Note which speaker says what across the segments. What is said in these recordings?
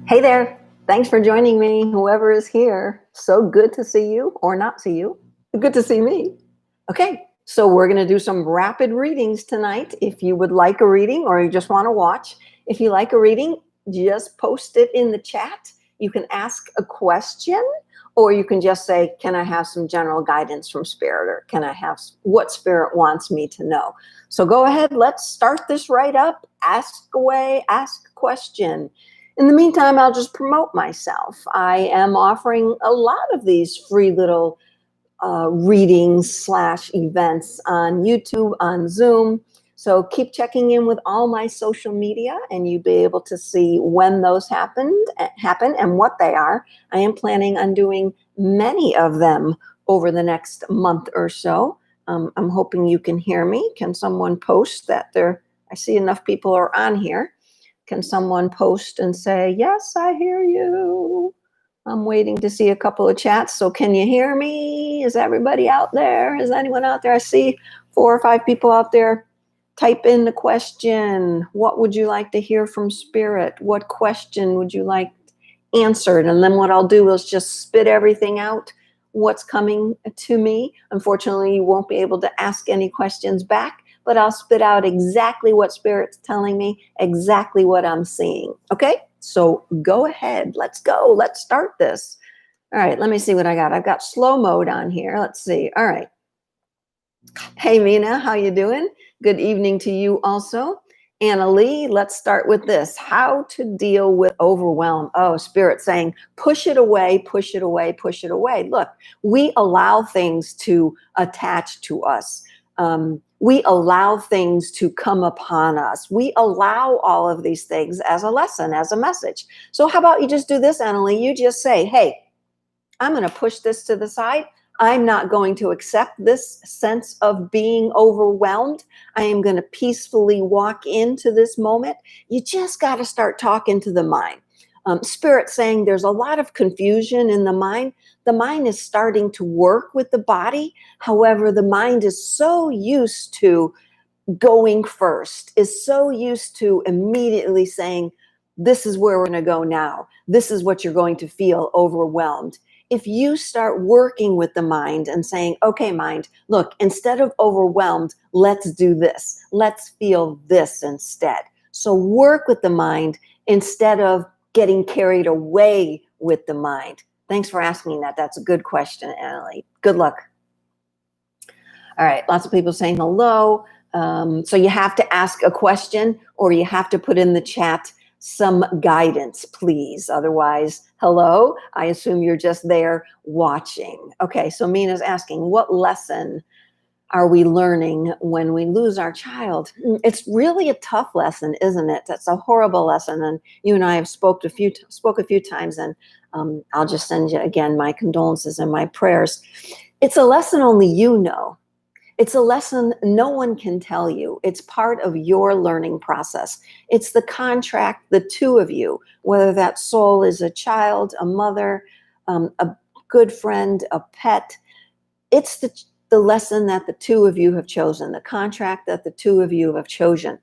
Speaker 1: Hey there. Thanks for joining me, whoever is here. So good to see you or not see you. Good to see me. Okay, so we're going to do some rapid readings tonight. If you would like a reading or you just want to watch, if you like a reading, just post it in the chat. You can ask a question or you can just say, can I have some general guidance from Spirit, or can I have what Spirit wants me to know? So go ahead, let's start this right up. Ask away, ask a question. In the meantime, I'll just promote myself. I am offering a lot of these free little readings/events on YouTube, on Zoom. So keep checking in with all my social media and you'll be able to see when those happen and what they are. I am planning on doing many of them over the next month or so. I'm hoping you can hear me. Can someone post that I see enough people are on here. Can someone post and say, yes, I hear you? I'm waiting to see a couple of chats. So can you hear me? Is everybody out there? Is anyone out there? I see 4 or 5 people out there. Type in the question. What would you like to hear from Spirit? What question would you like answered? And then what I'll do is just spit everything out, what's coming to me. Unfortunately, you won't be able to ask any questions back, but I'll spit out exactly what Spirit's telling me, exactly what I'm seeing. Okay? So go ahead. Let's go. Let's start this. All right, let me see what I got. I've got slow mode on here. Let's see. All right. Hey, Mina, how you doing? Good evening to you also. Anna Lee, let's start with this. How to deal with overwhelm. Oh, Spirit saying, push it away, push it away, push it away. Look, we allow things to attach to us. We allow things to come upon us. We allow all of these things as a lesson, as a message. So how about you just do this, Anna Lee? You just say, hey, I'm going to push this to the side. I'm not going to accept this sense of being overwhelmed. I am going to peacefully walk into this moment. You just got to start talking to the mind. Spirit saying there's a lot of confusion in the mind. The mind is starting to work with the body. However, the mind is so used to going first, is so used to immediately saying, this is where we're going to go now. This is what you're going to feel overwhelmed. If you start working with the mind and saying, okay, mind, look, instead of overwhelmed, let's do this. Let's feel this instead. So work with the mind instead of getting carried away with the mind. Thanks for asking that. That's a good question, Annalie. Good luck. All right, lots of people saying hello. So you have to ask a question or you have to put in the chat some guidance, please. Otherwise, hello, I assume you're just there watching. Okay, so Mina's asking, what lesson are we learning when we lose our child? It's really a tough lesson, isn't it? That's a horrible lesson. And you and I have spoke a few times, and I'll just send you again my condolences and my prayers. It's a lesson only you know. It's a lesson no one can tell you. It's part of your learning process. It's the contract, the two of you, whether that soul is a child, a mother, a good friend, a pet. It's the lesson that the two of you have chosen, the contract that the two of you have chosen.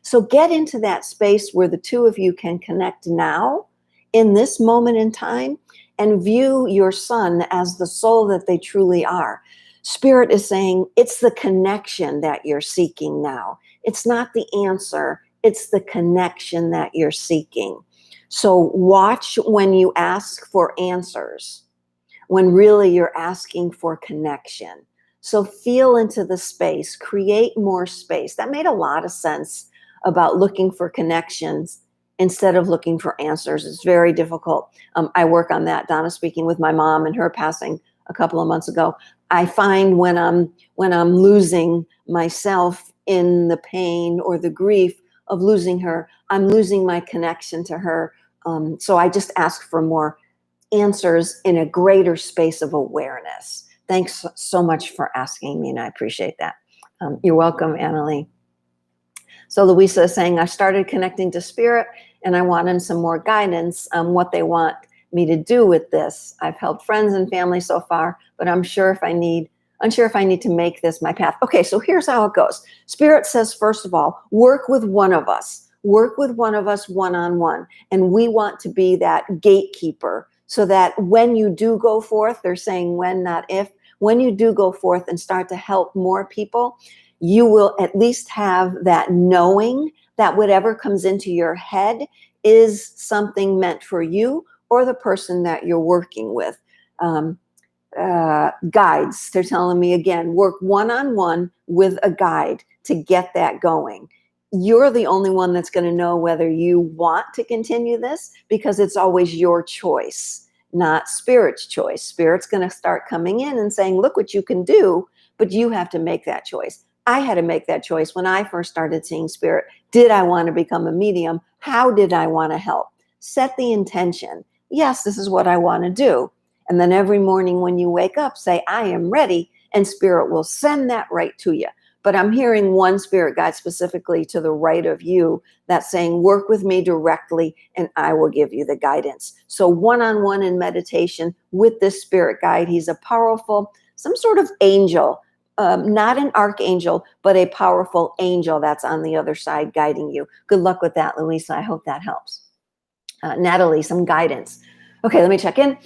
Speaker 1: So get into that space where the two of you can connect now, in this moment in time, and view your son as the soul that they truly are. Spirit is saying it's the connection that you're seeking now. It's not the answer. It's the connection that you're seeking. So watch when you ask for answers, when really you're asking for connection. So feel into the space, create more space. That made a lot of sense about looking for connections instead of looking for answers. It's very difficult. I work on that. Donna speaking with my mom and her passing a couple of months ago. I find when I'm losing myself in the pain or the grief of losing her, I'm losing my connection to her. So I just ask for more answers in a greater space of awareness. Thanks so much for asking me, and I appreciate that. You're welcome, Annalie. So Louisa is saying, I started connecting to Spirit, and I want them some more guidance on what they want me to do with this. I've helped friends and family so far, but I'm unsure if I need to make this my path. Okay, so here's how it goes. Spirit says, first of all, work with one of us. work with one of us one-on-one. And we want to be that gatekeeper so that when you do go forth, they're saying when, not if, when you do go forth and start to help more people, you will at least have that knowing that whatever comes into your head is something meant for you or the person that you're working with. Guides, they're telling me again, work one-on-one with a guide to get that going. You're the only one that's going to know whether you want to continue this, because it's always your choice, not Spirit's choice. Spirit's going to start coming in and saying, look what you can do, but you have to make that choice. I had to make that choice when I first started seeing Spirit. Did I want to become a medium? How did I want to help? Set the intention. Yes, this is what I want to do. And then every morning when you wake up, say, I am ready, and Spirit will send that right to you. But I'm hearing one Spirit guide specifically to the right of you that's saying, work with me directly and I will give you the guidance. So one-on-one in meditation with this Spirit guide. He's a powerful, some sort of angel, not an archangel, but a powerful angel that's on the other side guiding you. Good luck with that, Louisa. I hope that helps. Natalie, some guidance. Okay, let me check in.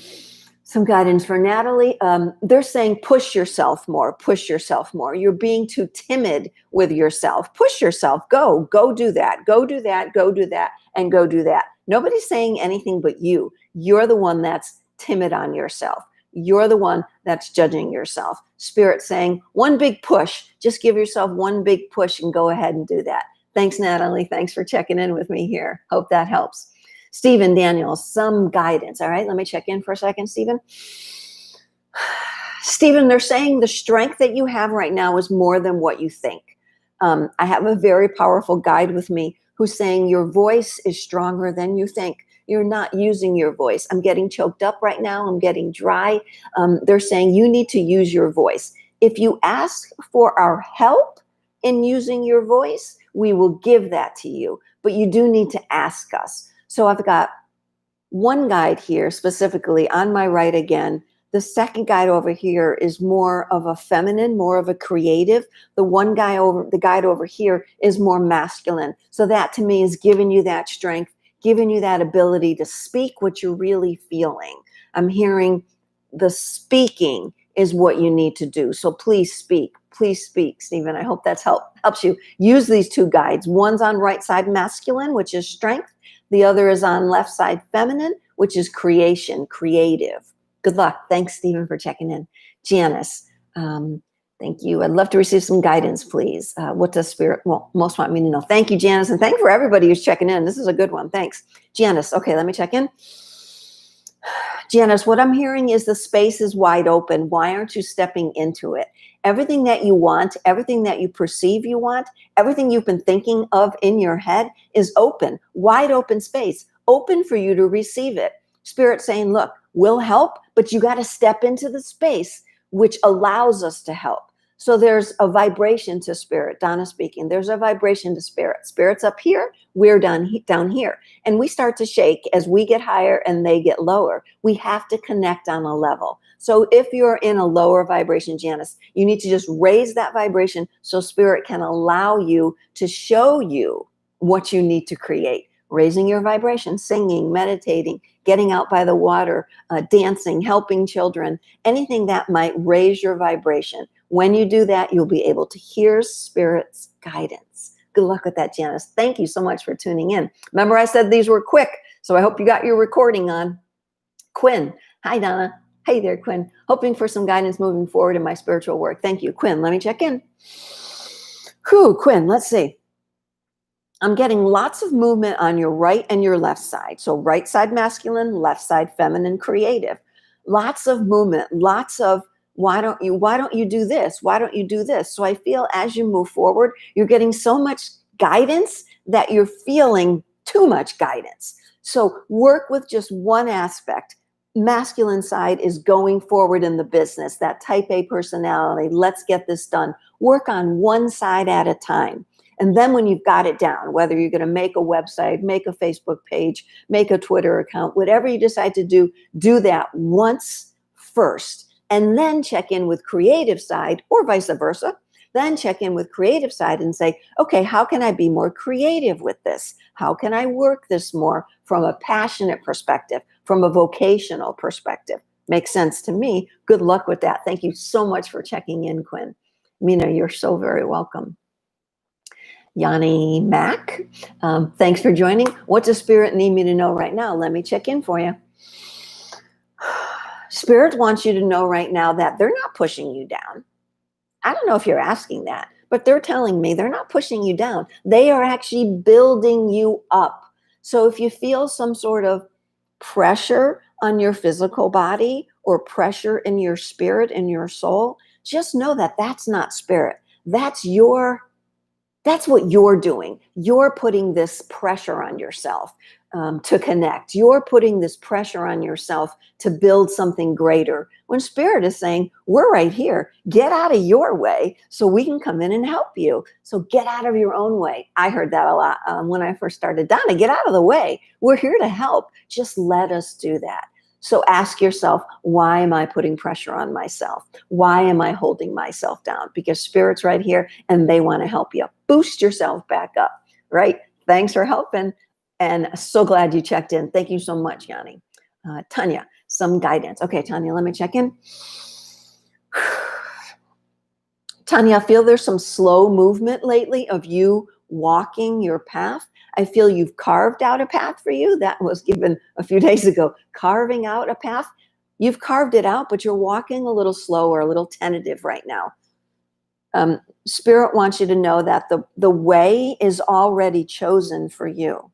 Speaker 1: Some guidance for Natalie. They're saying push yourself more, push yourself more. You're being too timid with yourself. Push yourself. Go do that. Go do that. Go do that. And go do that. Nobody's saying anything but you. You're the one that's timid on yourself. You're the one that's judging yourself. Spirit saying one big push. Just give yourself one big push and go ahead and do that. Thanks, Natalie. Thanks for checking in with me here. Hope that helps. Stephen Daniels, some guidance. All right, let me check in for a second, Stephen. Stephen, they're saying the strength that you have right now is more than what you think. I have a very powerful guide with me who's saying your voice is stronger than you think. You're not using your voice. I'm getting choked up right now. I'm getting dry. They're saying you need to use your voice. If you ask for our help in using your voice, we will give that to you. But you do need to ask us. So I've got one guide here specifically on my right again. The second guide over here is more of a feminine, more of a creative. The guide over here is more masculine. So that to me is giving you that strength, giving you that ability to speak what you're really feeling. I'm hearing the speaking is what you need to do. So please speak. Please speak, Stephen. I hope that's helps you. Use these two guides. One's on right side masculine, which is strength. The other is on left side feminine, which is creation, creative. Good luck. Thanks, Stephen, for checking in. Janice, thank you. I'd love to receive some guidance, please. What does Spirit most want me to know? Thank you, Janice. And thank you for everybody who's checking in. This is a good one. Thanks. Janice, okay, let me check in. Janice, what I'm hearing is the space is wide open. Why aren't you stepping into it? Everything that you want, everything that you perceive you want, everything you've been thinking of in your head is open, wide open space, open for you to receive it. Spirit saying, look, we'll help, but you got to step into the space which allows us to help. So there's a vibration to Spirit. Donna speaking. There's a vibration to Spirit. Spirit's up here. We're down here. And we start to shake as we get higher and they get lower. We have to connect on a level. So if you're in a lower vibration, Janice, you need to just raise that vibration so Spirit can allow you to show you what you need to create. Raising your vibration, singing, meditating, getting out by the water, dancing, helping children, anything that might raise your vibration. When you do that, you'll be able to hear Spirit's guidance. Good luck with that, Janice. Thank you so much for tuning in. Remember, I said these were quick, so I hope you got your recording on. Quinn. Hi, Donna. Hey there, Quinn. Hoping for some guidance moving forward in my spiritual work. Thank you, Quinn. Let me check in. Whew, Quinn, let's see. I'm getting lots of movement on your right and your left side. So right side masculine, left side feminine, creative. Lots of movement, lots of why don't you do this? Why don't you do this? So I feel as you move forward, you're getting so much guidance that you're feeling too much guidance. So work with just one aspect. Masculine side is going forward in the business, that type A personality. Let's get this done. Work on one side at a time. And then when you've got it down, whether you're going to make a website, make a Facebook page, make a Twitter account, whatever you decide to do that once first. And then check in with creative side or vice versa Then check in with creative side and say, okay, how can I be more creative with this? How can I work this more from a passionate perspective, from a vocational perspective? Makes sense to me. Good luck with that. Thank you so much for checking in, Quinn. Mina, you're so very welcome. Yanni Mack, thanks for joining. What does Spirit need me to know right now? Let me check in for you. Spirit wants you to know right now that they're not pushing you down. I don't know if you're asking that, but they're telling me they're not pushing you down. They are actually building you up. So if you feel some sort of pressure on your physical body or pressure in your spirit, in your soul, just know that that's not spirit. That's what you're doing. You're putting this pressure on yourself to connect. You're putting this pressure on yourself to build something greater. When Spirit is saying, we're right here, get out of your way so we can come in and help you. So get out of your own way. I heard that a lot when I first started. Donna, get out of the way. We're here to help. Just let us do that. So ask yourself, why am I putting pressure on myself? Why am I holding myself down? Because Spirit's right here and they want to help you. Boost yourself back up, right? Thanks for helping. And so glad you checked in. Thank you so much, Yanni. Tanya, some guidance. Okay, Tanya, let me check in. Tanya, I feel there's some slow movement lately of you walking your path. I feel you've carved out a path for you. That was given a few days ago. Carving out a path. You've carved it out, but you're walking a little slower, a little tentative right now. Spirit wants you to know that the way is already chosen for you.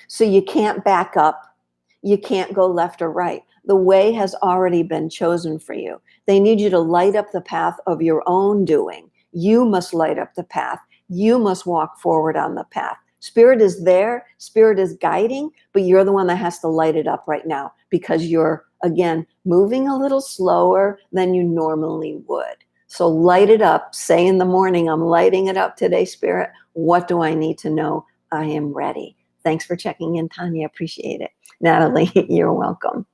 Speaker 1: So you can't back up. You can't go left or right. The way has already been chosen for you. They need you to light up the path of your own doing. You must light up the path. You must walk forward on the path. Spirit is there. Spirit is guiding, but you're the one that has to light it up right now because you're, again, moving a little slower than you normally would. So light it up. Say in the morning, I'm lighting it up today, Spirit. What do I need to know? I am ready. Thanks for checking in, Tanya. Appreciate it. Natalie, you're welcome.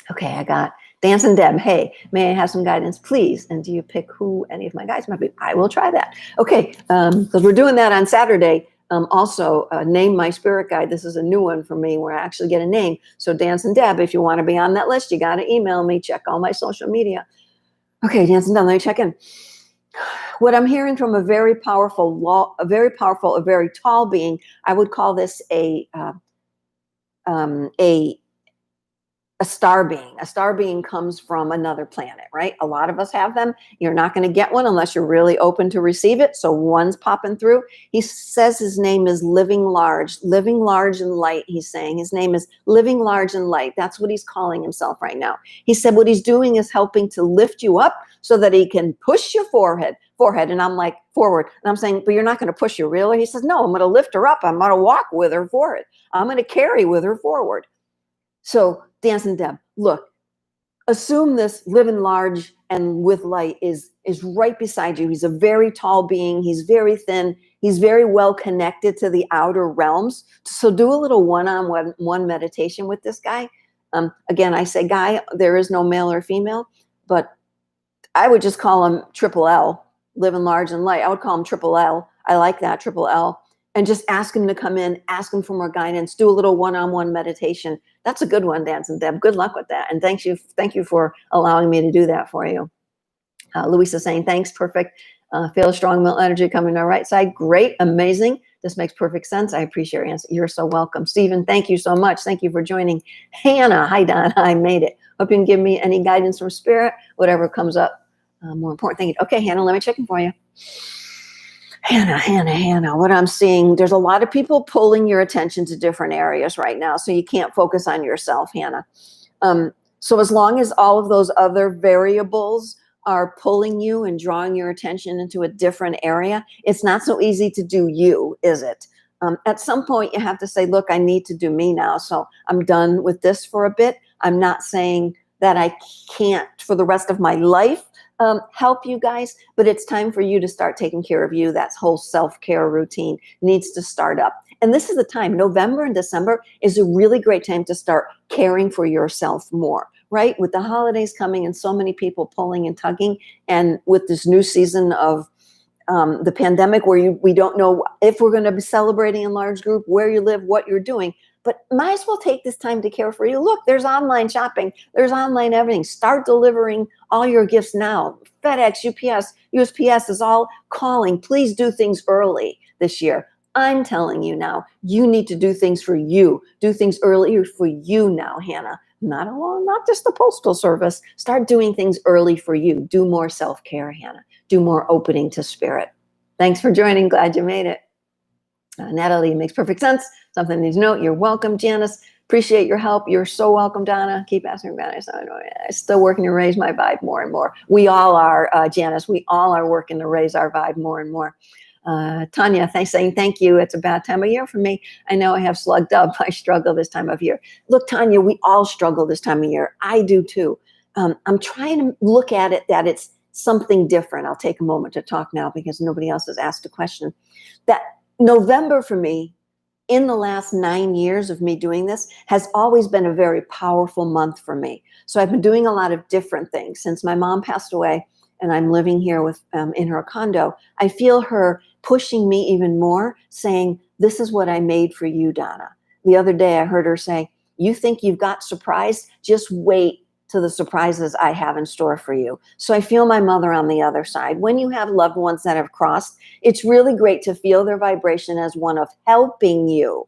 Speaker 1: Okay, I got Dancing Deb. Hey, may I have some guidance, please? And do you pick who any of my guides might be? I will try that. Okay, because we're doing that on Saturday. Also, name my spirit guide. This is a new one for me where I actually get a name. So Dancing Deb, if you want to be on that list, you got to email me. Check all my social media. Okay, Dancing Deb, let me check in. What I'm hearing from a very powerful, a very tall being, I would call this a star being. A star being comes from another planet, right? A lot of us have them. You're not going to get one unless you're really open to receive it. So one's popping through. He says his name is Living Large in Light. He's saying his name is Living Large in Light. That's what he's calling himself right now. He said what he's doing is helping to lift you up so that he can push your forehead. And I'm like, forward. And I'm saying, but you're not going to push her, really? He says, no, I'm going to lift her up. I'm going to walk with her forward. I'm going to carry with her forward. So Dancing Deb, look, assume this Living Large and with Light is right beside you. He's a very tall being. He's very thin. He's very well connected to the outer realms. So do a little one-on-one meditation with this guy. Again, I say guy, there is no male or female, but I would just call him Triple L, Living Large and Light. I would call him Triple L. I like that, Triple L. And just ask him to come in, ask him for more guidance, do a little one-on-one meditation. That's a good one, Dancing Deb. Good luck with that. And thank you for allowing me to do that for you. Louisa saying, thanks, perfect. Feel a strong mental energy coming to our right side. Great, amazing. This makes perfect sense. I appreciate your answer. You're so welcome. Stephen, thank you so much. Thank you for joining. Hannah, hi, Don. I made it. Hope you can give me any guidance from Spirit, whatever comes up. More important. Thank you. Okay, Hannah, let me check in for you. Hannah, what I'm seeing, there's a lot of people pulling your attention to different areas right now, so you can't focus on yourself, Hannah. So as long as all of those other variables are pulling you and drawing your attention into a different area, it's not so easy to do you, is it? At some point, you have to say, look, I need to do me now, so I'm done with this for a bit. I'm not saying that I can't for the rest of my life help you guys, but it's time for you to start taking care of you. That whole self-care routine needs to start up. And this is the time. November and December is a really great time to start caring for yourself more, right? With the holidays coming and so many people pulling and tugging, and with this new season of the pandemic where we don't know if we're going to be celebrating in large group, where you live, what you're doing, but might as well take this time to care for you. Look, there's online shopping, there's online everything. Start delivering all your gifts now. FedEx, UPS, USPS is all calling. Please do things early this year. I'm telling you now, you need to do things for you. Do things earlier for you now, Hannah. Not alone, not just the Postal Service. Start doing things early for you. Do more self-care, Hannah. Do more opening to spirit. Thanks for joining. Glad you made it. Natalie, makes perfect sense. Something needs to note. You're welcome, Janice. Appreciate your help. You're so welcome, Donna. Keep asking about it. I'm still working to raise my vibe more and more. We all are, Janice. We all are working to raise our vibe more and more. Tanya, saying thank you. It's a bad time of year for me. I know I have slugged up. I struggle this time of year. Look, Tanya, we all struggle this time of year. I do too. I'm trying to look at it that it's something different. I'll take a moment to talk now because nobody else has asked a question. That November for me, in the last 9 years of me doing this, has always been a very powerful month for me. So I've been doing a lot of different things. Since my mom passed away and I'm living here with in her condo, I feel her pushing me even more, saying, this is what I made for you, Donna. The other day I heard her say, you think you've got surprised? Just wait to the surprises I have in store for you. So I feel my mother on the other side. When you have loved ones that have crossed, it's really great to feel their vibration as one of helping you,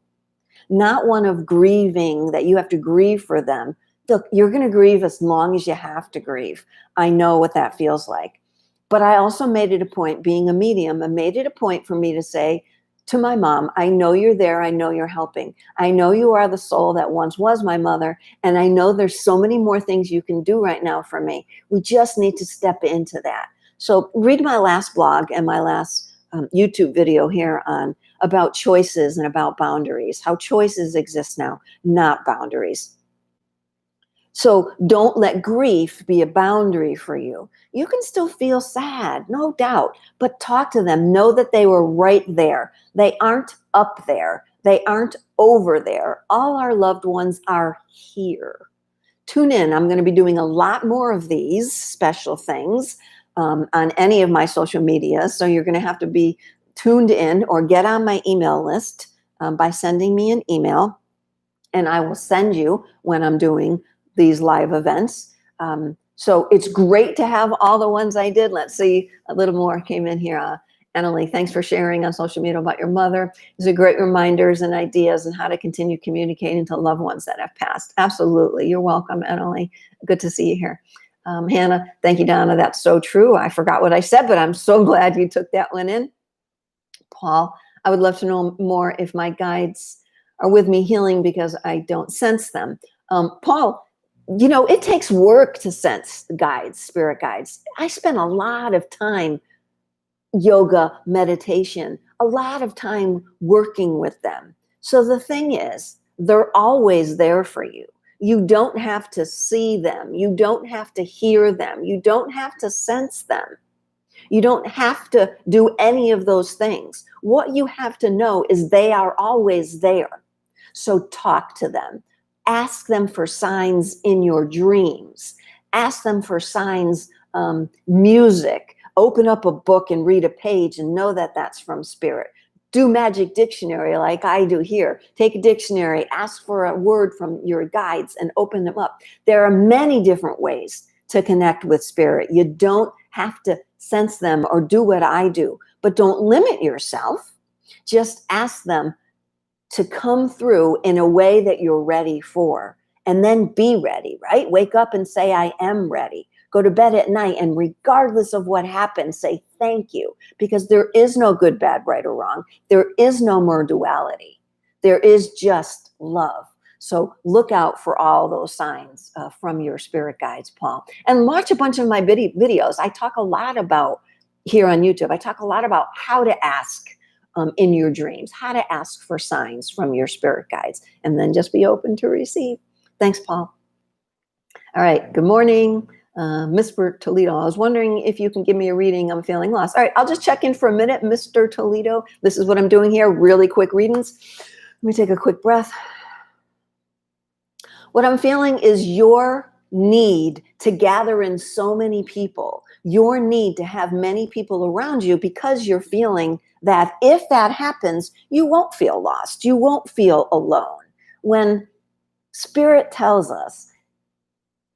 Speaker 1: not one of grieving, that you have to grieve for them. Look, you're going to grieve as long as you have to grieve. I know what that feels like. But I also made it a point, being a medium, I made it a point for me to say to my mom, I know you're there. I know you're helping. I know you are the soul that once was my mother. And I know there's so many more things you can do right now for me. We just need to step into that. So read my last blog and my last YouTube video here on about choices and about boundaries, how choices exist now, not boundaries. So don't let grief be a boundary for you. You can still feel sad, no doubt, but talk to them. Know that they were right there. They aren't up there. They aren't over there. All our loved ones are here. Tune in. I'm going to be doing a lot more of these special things on any of my social media. So you're going to have to be tuned in or get on my email list by sending me an email. And I will send you when I'm doing these live events. So it's great to have all the ones I did. Let's see, a little more came in here. Annalie, thanks for sharing on social media about your mother. These are great reminders and ideas on how to continue communicating to loved ones that have passed. Absolutely. You're welcome, Annalie. Good to see you here. Hannah, thank you, Donna. That's so true. I forgot what I said, but I'm so glad you took that one in. Paul, I would love to know more if my guides are with me healing because I don't sense them. Paul, you know, it takes work to sense guides, spirit guides. I spend a lot of time yoga, meditation, a lot of time working with them. So the thing is, they're always there for you. You don't have to see them. You don't have to hear them. You don't have to sense them. You don't have to do any of those things. What you have to know is they are always there. So talk to them. Ask them for signs in your dreams. Ask them for signs, music. Open up a book and read a page and know that that's from spirit. Do Magic Dictionary like I do here. Take a dictionary, ask for a word from your guides and open them up. There are many different ways to connect with spirit. You don't have to sense them or do what I do, but don't limit yourself. Just ask them to come through in a way that you're ready for, and then be ready, right? Wake up and say, I am ready. Go to bed at night, and regardless of what happens, say thank you, because there is no good, bad, right, or wrong. There is no more duality. There is just love. So look out for all those signs from your spirit guides, Paul. And watch a bunch of my videos. I talk a lot about, here on YouTube, I talk a lot about how to ask in your dreams, how to ask for signs from your spirit guides, and then just be open to receive. Thanks, Paul. All right, good morning, Mr. Toledo. I was wondering if you can give me a reading. I'm feeling lost. All right, I'll just check in for a minute, Mr. Toledo. This is what I'm doing here, really quick readings. Let me take a quick breath. What I'm feeling is your need to gather in so many people, your need to have many people around you, because you're feeling that if that happens, you won't feel lost, you won't feel alone. When Spirit tells us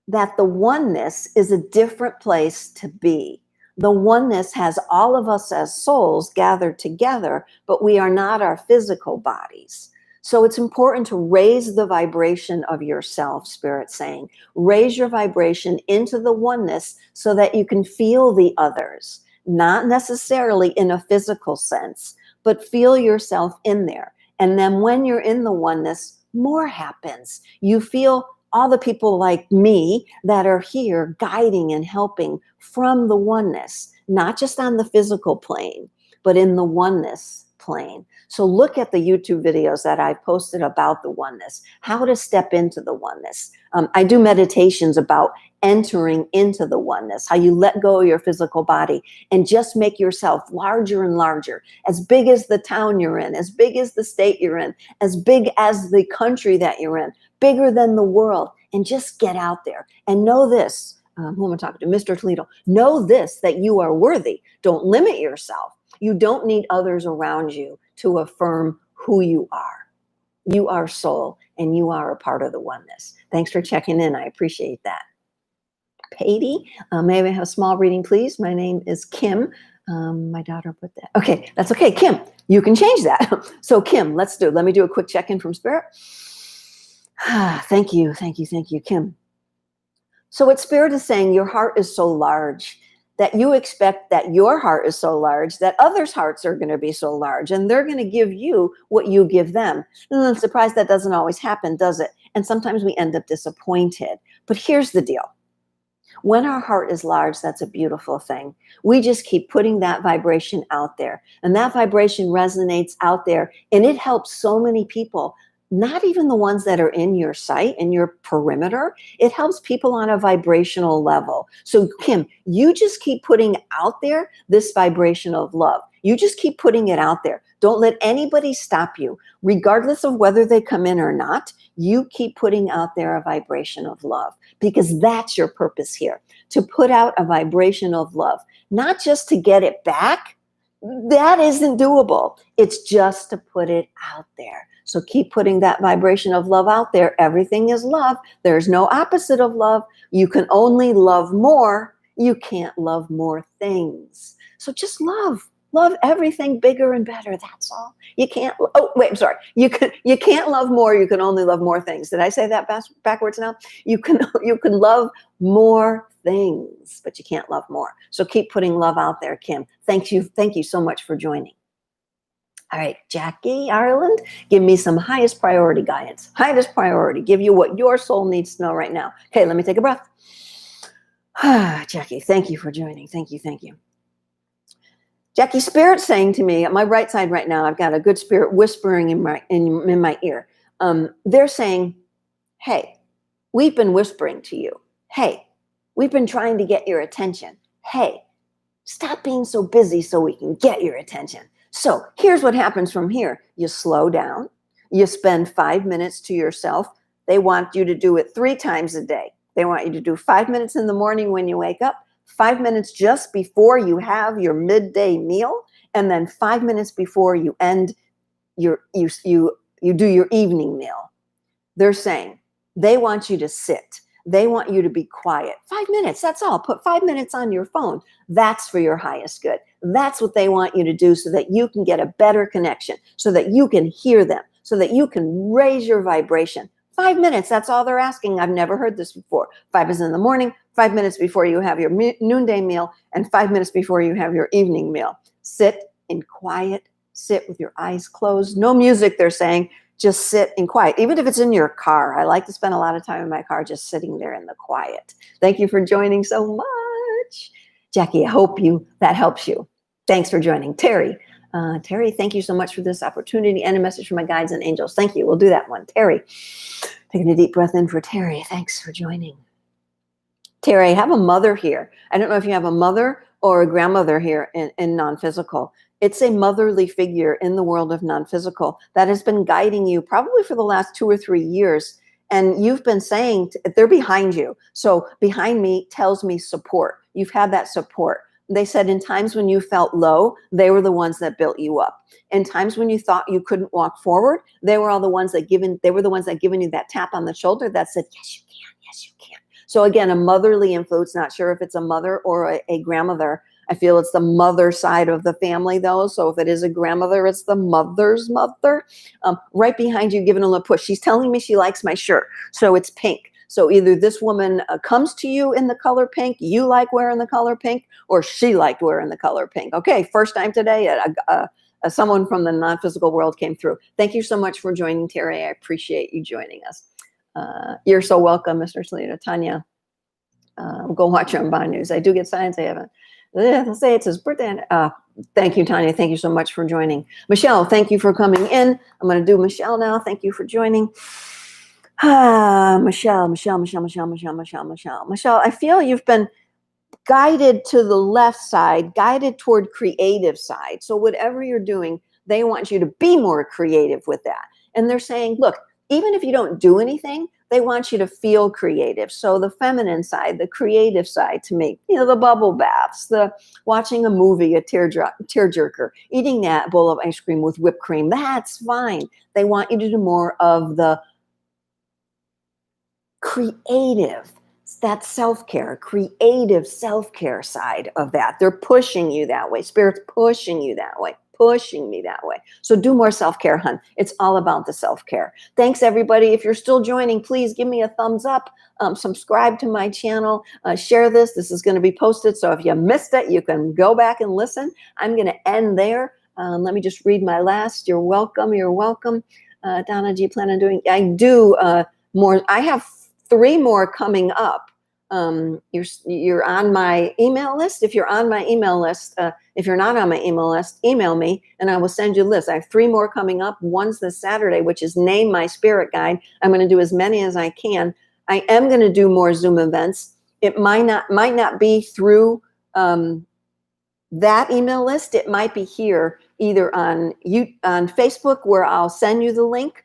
Speaker 1: that the oneness is a different place to be. The oneness has all of us as souls gathered together, but we are not our physical bodies. So it's important to raise the vibration of yourself, Spirit's saying. Raise your vibration into the oneness so that you can feel the others, not necessarily in a physical sense, but feel yourself in there. And then when you're in the oneness, more happens. You feel all the people like me that are here guiding and helping from the oneness, not just on the physical plane, but in the oneness plane. So look at the YouTube videos that I've posted about the oneness, how to step into the oneness. I do meditations about entering into the oneness, how you let go of your physical body and just make yourself larger and larger, as big as the town you're in, as big as the state you're in, as big as the country that you're in, bigger than the world, and just get out there and know this. Who am I talking to? Mr. Toledo. Know this, that you are worthy. Don't limit yourself. You don't need others around you to affirm who you are. You are soul, and you are a part of the oneness. Thanks for checking in. I appreciate that. Patty, may I have a small reading, please? My name is Kim. My daughter put that. Okay, that's okay. Kim, you can change that. So Kim, let's do it. Let me do a quick check-in from Spirit. Thank you, Kim. So what Spirit is saying, your heart is so large that you expect that your heart is so large that others' hearts are going to be so large, and they're going to give you what you give them. And I'm surprised that doesn't always happen, does it? And sometimes we end up disappointed. But here's the deal. When our heart is large, that's a beautiful thing. We just keep putting that vibration out there, and that vibration resonates out there, and it helps so many people. Not even the ones that are in your sight, in your perimeter. It helps people on a vibrational level. So Kim, you just keep putting out there this vibration of love. You just keep putting it out there. Don't let anybody stop you, regardless of whether they come in or not. You keep putting out there a vibration of love, because that's your purpose here, to put out a vibration of love, not just to get it back. That isn't doable. It's just to put it out there. So keep putting that vibration of love out there. Everything is love. There's no opposite of love. You can only love more. You can't love more things. So just love. Love everything bigger and better. That's all. You can't. Oh, wait, I'm sorry. You can't love more. You can only love more things. Did I say that backwards now? You can love more things, but you can't love more. So keep putting love out there, Kim. Thank you so much for joining. All right, Jackie Ireland, give me some highest priority guidance. Highest priority, give you what your soul needs to know right now. Okay, let me take a breath. Jackie, thank you for joining. Thank you. Jackie, Spirit's saying to me, at my right side right now, I've got a good spirit whispering in my ear. They're saying, hey, we've been whispering to you. Hey, we've been trying to get your attention. Hey, stop being so busy so we can get your attention. So here's what happens from here. You slow down. You spend 5 minutes to yourself. They want you to do it 3 times a day. They want you to do 5 minutes in the morning when you wake up, 5 minutes just before you have your midday meal, and then 5 minutes before you end you do your evening meal. They're saying they want you to sit. They want you to be quiet. 5 minutes, that's all. Put 5 minutes on your phone. That's for your highest good. That's what they want you to do so that you can get a better connection, so that you can hear them, so that you can raise your vibration. 5 minutes, that's all they're asking. I've never heard this before. 5 is in the morning, 5 minutes before you have your noonday meal, and 5 minutes before you have your evening meal. Sit in quiet, sit with your eyes closed. No music, they're saying. Just sit in quiet, even if it's in your car. I like to spend a lot of time in my car just sitting there in the quiet. Thank you for joining so much. Jackie, I hope that helps you. Thanks for joining. Terry, thank you so much for this opportunity and a message from my guides and angels. Thank you. We'll do that one. Terry, taking a deep breath in for Terry. Thanks for joining. Terry, I have a mother here. I don't know if you have a mother or a grandmother here in non-physical. It's a motherly figure in the world of non-physical that has been guiding you probably for the last 2 or 3 years. And you've been saying they're behind you. So behind me tells me support. You've had that support. They said in times when you felt low, they were the ones that built you up. In times when you thought you couldn't walk forward, they were the ones that given you that tap on the shoulder that said, yes, you can, yes, you can. So again, a motherly influence, not sure if it's a mother or a grandmother. I feel it's the mother side of the family though. So if it is a grandmother, it's the mother's mother. Right behind you, giving a little push. She's telling me she likes my shirt. So it's pink. So either this woman comes to you in the color pink, you like wearing the color pink, or she liked wearing the color pink. Okay, first time today, someone from the non-physical world came through. Thank you so much for joining, Terry. I appreciate you joining us. You're so welcome, Mr. Salita. Tanya, go watch your Bond News. I do get signs. I haven't. Let's say it's his birthday. Thank you, Tanya. Thank you so much for joining. Michelle, thank you for coming in. I'm going to do Michelle now. Thank you for joining. Michelle, I feel you've been guided to the left side, guided toward creative side. So whatever you're doing, they want you to be more creative with that. And they're saying, look, even if you don't do anything, they want you to feel creative. So the feminine side, the creative side to me, the bubble baths, the watching a movie, a tearjerker, eating that bowl of ice cream with whipped cream, that's fine. They want you to do more of the creative, that self-care, creative self-care side of that. They're pushing you that way. Spirit's pushing you that way, pushing me that way. So do more self-care, hun. It's all about the self-care. Thanks, everybody. If you're still joining, please give me a thumbs up, subscribe to my channel, share this. This is going to be posted. So if you missed it, you can go back and listen. I'm going to end there. Let me just read my last. You're welcome. You're welcome. Donna, do you plan on doing? I do more. I have 3 more coming up. You're on my email list. If you're on my email list, if you're not on my email list, email me and I will send you a list. I have 3 more coming up. One's this Saturday, which is Name My Spirit Guide. I'm going to do as many as I can. I am going to do more Zoom events. It might not be through that email list. It might be here either on Facebook where I'll send you the link.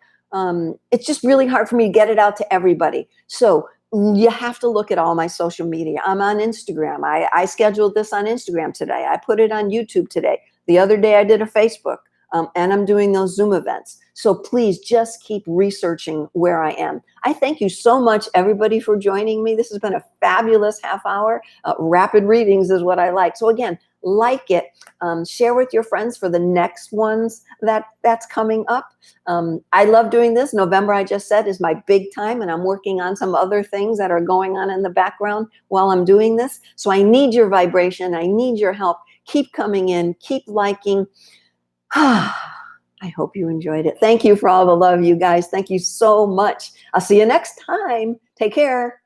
Speaker 1: It's just really hard for me to get it out to everybody. So you have to look at all my social media. I'm on Instagram. I scheduled this on Instagram today. I put it on YouTube today. The other day I did a Facebook, and I'm doing those Zoom events. So please just keep researching where I am. I thank you so much, everybody, for joining me. This has been a fabulous half hour. Rapid readings is what I like. So again, like it, share with your friends for the next ones that's coming up. I love doing this. November, I just said, is my big time, and I'm working on some other things that are going on in the background while I'm doing this. So I need your vibration. I need your help. Keep coming in. Keep liking. I hope you enjoyed it. Thank you for all the love, you guys. Thank you so much. I'll see you next time. Take care.